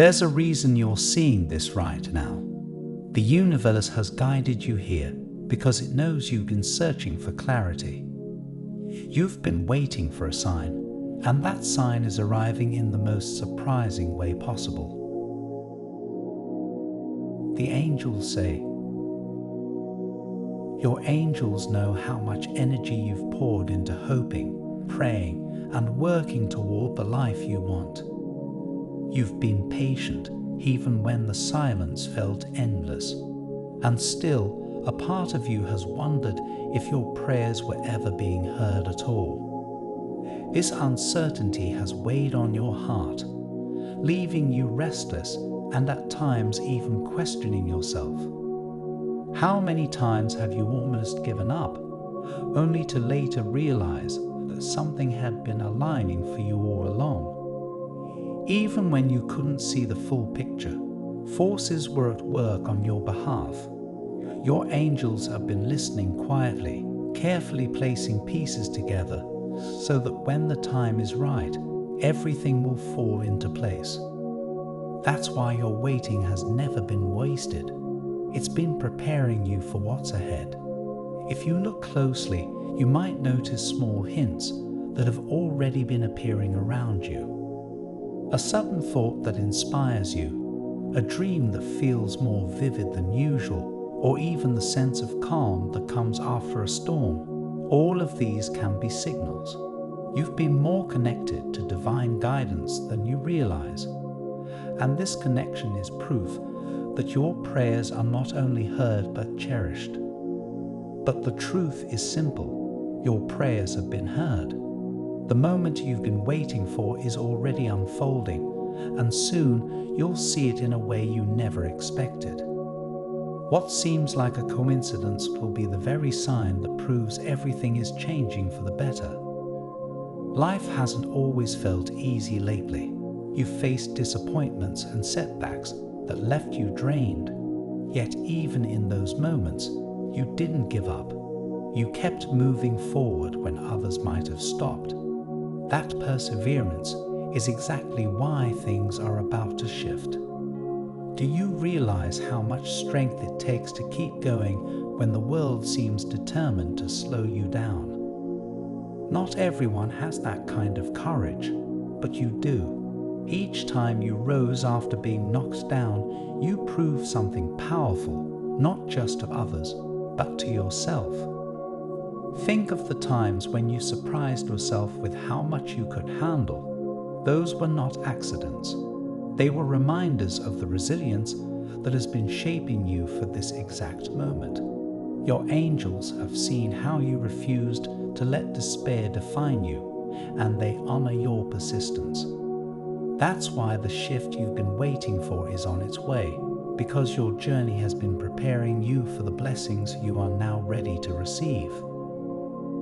There's a reason you're seeing this right now. The universe has guided you here because it knows you've been searching for clarity. You've been waiting for a sign, and that sign is arriving in the most surprising way possible. The angels say, your angels know how much energy you've poured into hoping, praying, and working toward the life you want. You've been patient even when the silence felt endless, and still a part of you has wondered if your prayers were ever being heard at all. This uncertainty has weighed on your heart, leaving you restless and at times even questioning yourself. How many times have you almost given up, only to later realize that something had been aligning for you all along? Even when you couldn't see the full picture, forces were at work on your behalf. Your angels have been listening quietly, carefully placing pieces together so that when the time is right, everything will fall into place. That's why your waiting has never been wasted. It's been preparing you for what's ahead. If you look closely, you might notice small hints that have already been appearing around you. A sudden thought that inspires you, a dream that feels more vivid than usual, or even the sense of calm that comes after a storm. All of these can be signals. You've been more connected to divine guidance than you realize. And this connection is proof that your prayers are not only heard but cherished. But the truth is simple. Your prayers have been heard. The moment you've been waiting for is already unfolding, and soon you'll see it in a way you never expected. What seems like a coincidence will be the very sign that proves everything is changing for the better. Life hasn't always felt easy lately. You've faced disappointments and setbacks that left you drained. Yet even in those moments, you didn't give up. You kept moving forward when others might have stopped. That perseverance is exactly why things are about to shift. Do you realize how much strength it takes to keep going when the world seems determined to slow you down? Not everyone has that kind of courage, but you do. Each time you rose after being knocked down, you proved something powerful, not just to others, but to yourself. Think of the times when you surprised yourself with how much you could handle. Those were not accidents. They were reminders of the resilience that has been shaping you for this exact moment. Your angels have seen how you refused to let despair define you, and they honor your persistence. That's why the shift you've been waiting for is on its way, because your journey has been preparing you for the blessings you are now ready to receive.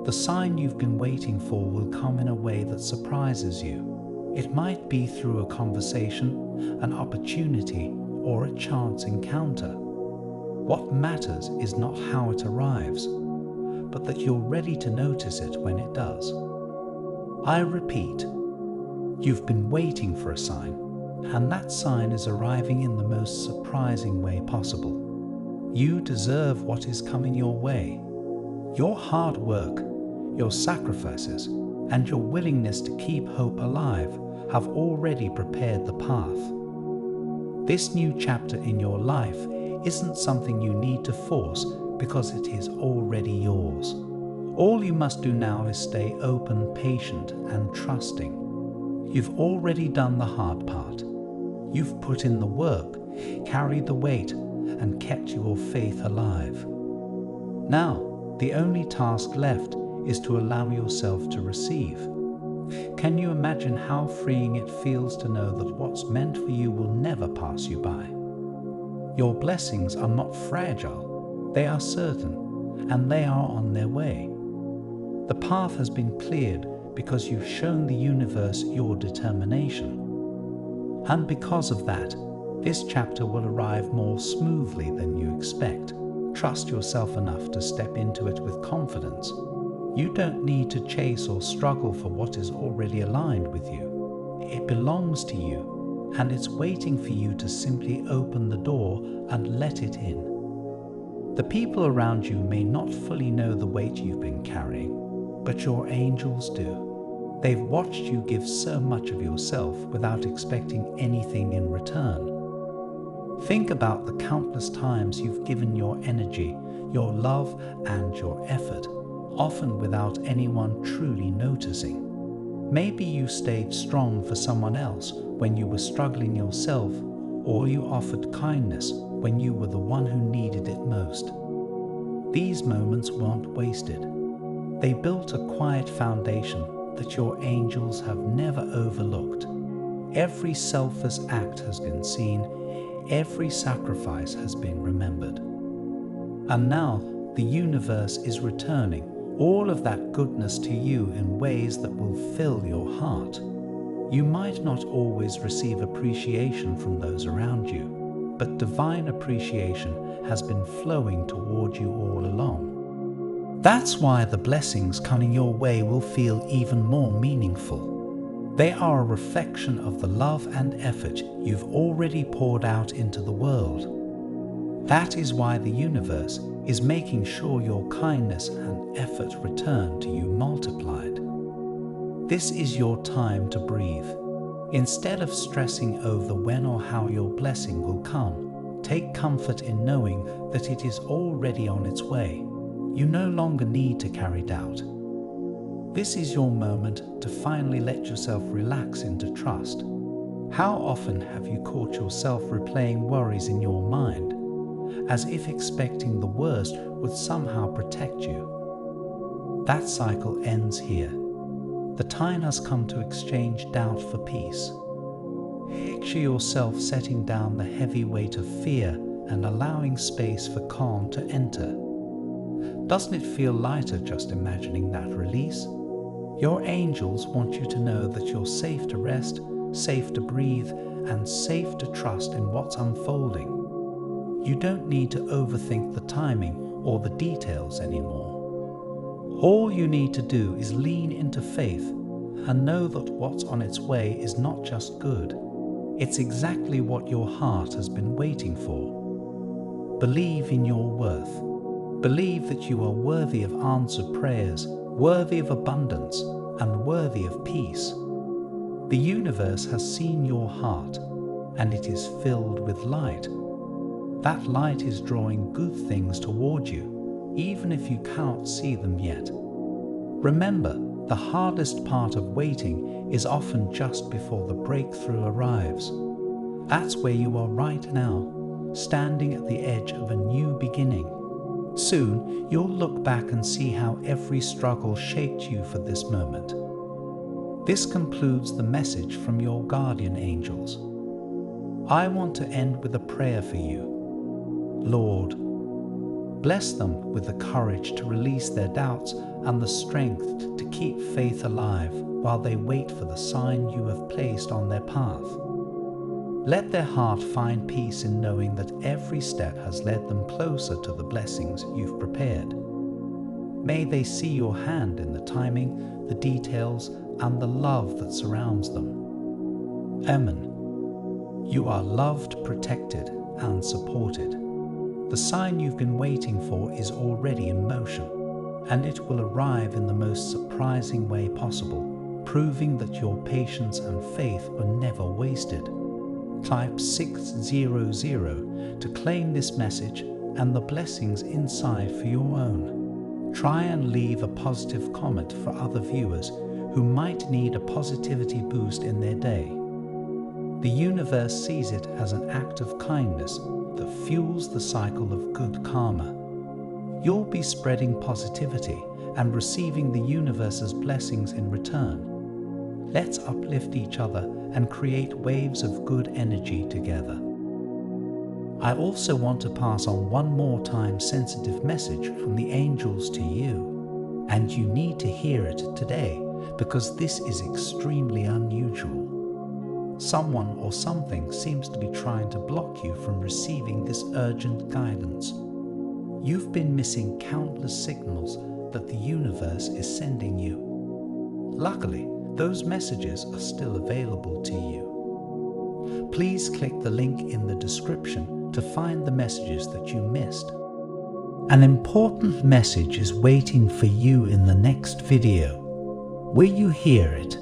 The sign you've been waiting for will come in a way that surprises you. It might be through a conversation, an opportunity, or a chance encounter. What matters is not how it arrives, but that you're ready to notice it when it does. I repeat, you've been waiting for a sign, and that sign is arriving in the most surprising way possible. You deserve what is coming your way. Your hard work, your sacrifices, and your willingness to keep hope alive have already prepared the path. This new chapter in your life isn't something you need to force because it is already yours. All you must do now is stay open, patient, and trusting. You've already done the hard part. You've put in the work, carried the weight, and kept your faith alive. Now, the only task left is to allow yourself to receive. Can you imagine how freeing it feels to know that what's meant for you will never pass you by? Your blessings are not fragile, they are certain, and they are on their way. The path has been cleared because you've shown the universe your determination. And because of that, this chapter will arrive more smoothly than you expect. Trust yourself enough to step into it with confidence. You don't need to chase or struggle for what is already aligned with you. It belongs to you, and it's waiting for you to simply open the door and let it in. The people around you may not fully know the weight you've been carrying, but your angels do. They've watched you give so much of yourself without expecting anything in return. Think about the countless times you've given your energy, your love, and your effort, often without anyone truly noticing. Maybe you stayed strong for someone else when you were struggling yourself, or you offered kindness when you were the one who needed it most. These moments weren't wasted. They built a quiet foundation that your angels have never overlooked. Every selfless act has been seen, every sacrifice has been remembered. And now the universe is returning all of that goodness to you in ways that will fill your heart. You might not always receive appreciation from those around you, but divine appreciation has been flowing toward you all along. That's why the blessings coming your way will feel even more meaningful. They are a reflection of the love and effort you've already poured out into the world. That is why the universe is making sure your kindness and effort return to you multiplied. This is your time to breathe. Instead of stressing over when or how your blessing will come, take comfort in knowing that it is already on its way. You no longer need to carry doubt. This is your moment to finally let yourself relax into trust. How often have you caught yourself replaying worries in your mind, as if expecting the worst would somehow protect you? That cycle ends here. The time has come to exchange doubt for peace. Picture yourself setting down the heavy weight of fear and allowing space for calm to enter. Doesn't it feel lighter just imagining that release? Your angels want you to know that you're safe to rest, safe to breathe, and safe to trust in what's unfolding. You don't need to overthink the timing or the details anymore. All you need to do is lean into faith and know that what's on its way is not just good. It's exactly what your heart has been waiting for. Believe in your worth. Believe that you are worthy of answered prayers, worthy of abundance, and worthy of peace. The universe has seen your heart, and it is filled with light. That light is drawing good things toward you, even if you cannot see them yet. Remember, the hardest part of waiting is often just before the breakthrough arrives. That's where you are right now, standing at the edge of a new beginning. Soon, you'll look back and see how every struggle shaped you for this moment. This concludes the message from your guardian angels. I want to end with a prayer for you. Lord, bless them with the courage to release their doubts and the strength to keep faith alive while they wait for the sign you have placed on their path. Let their heart find peace in knowing that every step has led them closer to the blessings you've prepared. May they see your hand in the timing, the details, and the love that surrounds them. Amen. You are loved, protected, and supported. The sign you've been waiting for is already in motion, and it will arrive in the most surprising way possible, proving that your patience and faith were never wasted. Type 600 to claim this message and the blessings inside for your own. Try and leave a positive comment for other viewers who might need a positivity boost in their day. The universe sees it as an act of kindness that fuels the cycle of good karma. You'll be spreading positivity and receiving the universe's blessings in return. Let's uplift each other and create waves of good energy together. I also want to pass on one more time-sensitive message from the angels to you, and you need to hear it today because this is extremely unusual. Someone or something seems to be trying to block you from receiving this urgent guidance. You've been missing countless signals that the universe is sending you. Luckily, those messages are still available to you. Please click the link in the description to find the messages that you missed. An important message is waiting for you in the next video. Will you hear it?